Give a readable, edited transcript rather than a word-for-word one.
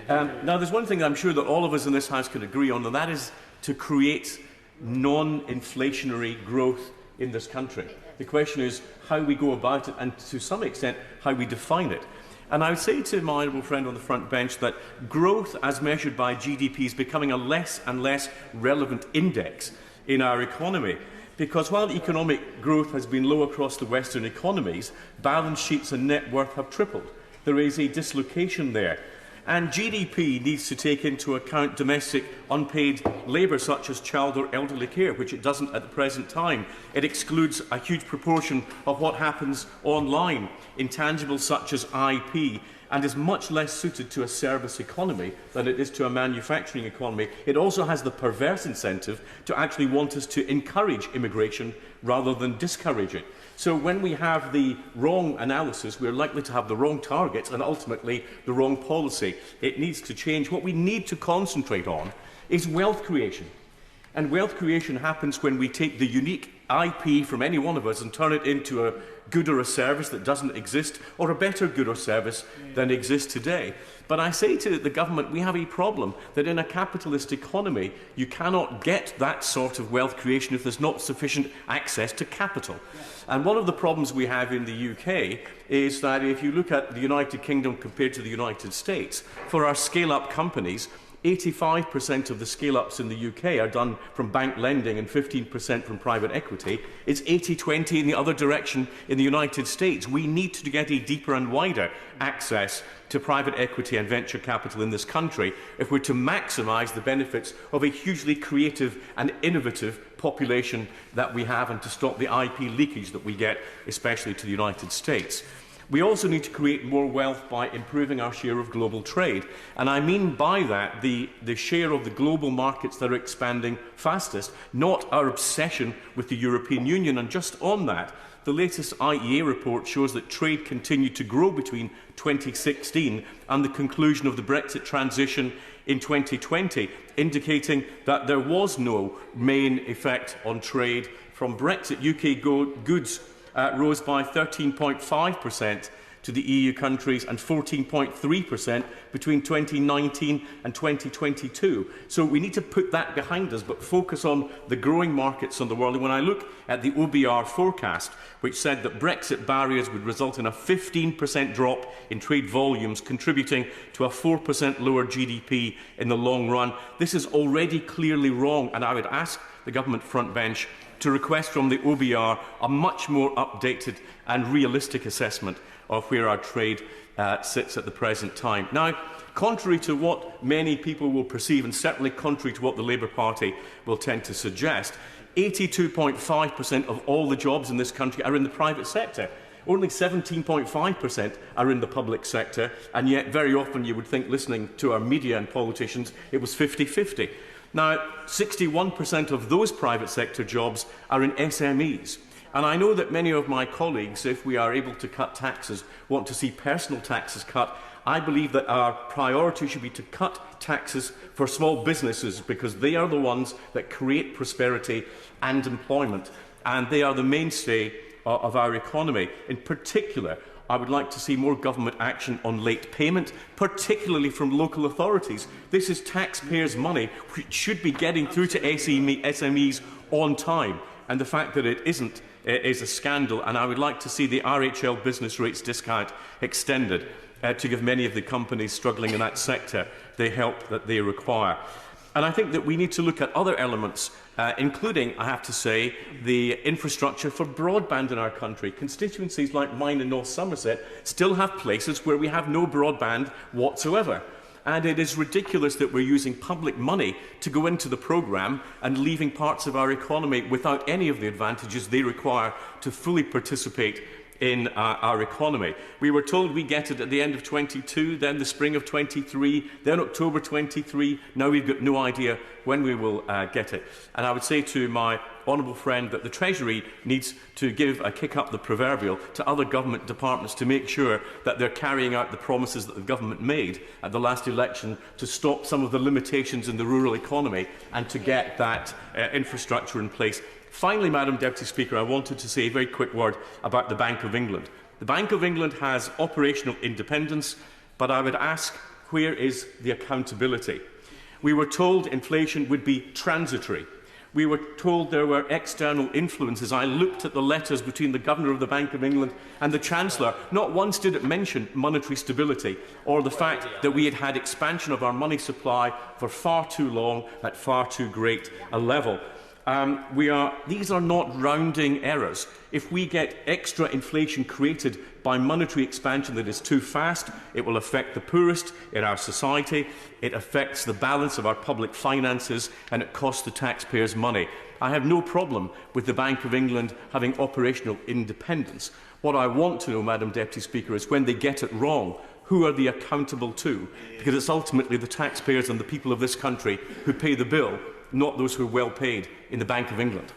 Now, there's one thing I'm sure that all of us in this House can agree on, and that is to create non-inflationary growth in this country. The question is how we go about it and, to some extent, how we define it. And I would say to my honourable friend on the front bench that growth as measured by GDP is becoming a less and less relevant index in our economy. Because while economic growth has been low across the Western economies, balance sheets and net worth have tripled. There is a dislocation there. And GDP needs to take into account domestic unpaid labour such as child or elderly care, which it doesn't at the present time. It excludes a huge proportion of what happens online, intangibles such as IP, and is much less suited to a service economy than it is to a manufacturing economy. It also has the perverse incentive to actually want us to encourage immigration rather than discourage it. So when we have the wrong analysis, we're likely to have the wrong targets and ultimately the wrong policy. It needs to change. What we need to concentrate on is wealth creation. And wealth creation happens when we take the unique IP from any one of us and turn it into a good or a service that doesn't exist, or a better good or service than exists today. But I say to the government, we have a problem that in a capitalist economy, you cannot get that sort of wealth creation if there's not sufficient access to capital. And one of the problems we have in the UK is that if you look at the United Kingdom compared to the United States, for our scale-up companies, 85% of the scale-ups in the UK are done from bank lending and 15% from private equity. It's 80-20 in the other direction in the United States. We need to get a deeper and wider access to private equity and venture capital in this country if we're to maximise the benefits of a hugely creative and innovative population that we have, and to stop the IP leakage that we get, especially to the United States. We also need to create more wealth by improving our share of global trade. And I mean by that the share of the global markets that are expanding fastest, not our obsession with the European Union. And just on that, the latest IEA report shows that trade continued to grow between 2016 and the conclusion of the Brexit transition in 2020, indicating that there was no main effect on trade from Brexit. UK goods rose by 13.5% to the EU countries and 14.3% between 2019 and 2022. So we need to put that behind us, but focus on the growing markets in the world. And when I look at the OBR forecast, which said that Brexit barriers would result in a 15% drop in trade volumes, contributing to a 4% lower GDP in the long run, this is already clearly wrong. And I would ask the government front bench to request from the OBR a much more updated and realistic assessment of where our trade sits at the present time. Now, contrary to what many people will perceive, and certainly contrary to what the Labour Party will tend to suggest, 82.5% of all the jobs in this country are in the private sector. Only 17.5% are in the public sector, and yet very often you would think, listening to our media and politicians, it was 50-50. Now, 61% of those private sector jobs are in SMEs. And I know that many of my colleagues, if we are able to cut taxes, want to see personal taxes cut. I believe that our priority should be to cut taxes for small businesses, because they are the ones that create prosperity and employment, and they are the mainstay of our economy. In particular, I would like to see more government action on late payment, particularly from local authorities. This is taxpayers' money, which should be getting through to SMEs on time, and the fact that it isn't is a scandal. And I would like to see the RHL business rates discount extended to give many of the companies struggling in that sector the help that they require. And I think that we need to look at other elements, including, I have to say, the infrastructure for broadband in our country. Constituencies like mine in North Somerset still have places where we have no broadband whatsoever. And it is ridiculous that we're using public money to go into the programme and leaving parts of our economy without any of the advantages they require to fully participate in our economy. We were told we get it at the end of 22, then the spring of 23, then October 23. Now we've got no idea when we will get it. And I would say to my honourable friend that the Treasury needs to give a kick up the proverbial to other government departments to make sure that they're carrying out the promises that the government made at the last election to stop some of the limitations in the rural economy and to get that infrastructure in place. Finally, Madam Deputy Speaker, I wanted to say a very quick word about the Bank of England. The Bank of England has operational independence, but I would ask where is the accountability? We were told inflation would be transitory. We were told there were external influences. I looked at the letters between the Governor of the Bank of England and the Chancellor. Not once did it mention monetary stability or the fact that we had had expansion of our money supply for far too long at far too great a level. These are not rounding errors. If we get extra inflation created by monetary expansion that is too fast, it will affect the poorest in our society, it affects the balance of our public finances, and it costs the taxpayers money. I have no problem with the Bank of England having operational independence. What I want to know, Madam Deputy Speaker, is when they get it wrong, who are they accountable to? Because it's ultimately the taxpayers and the people of this country who pay the bill, not those who are well paid in the Bank of England.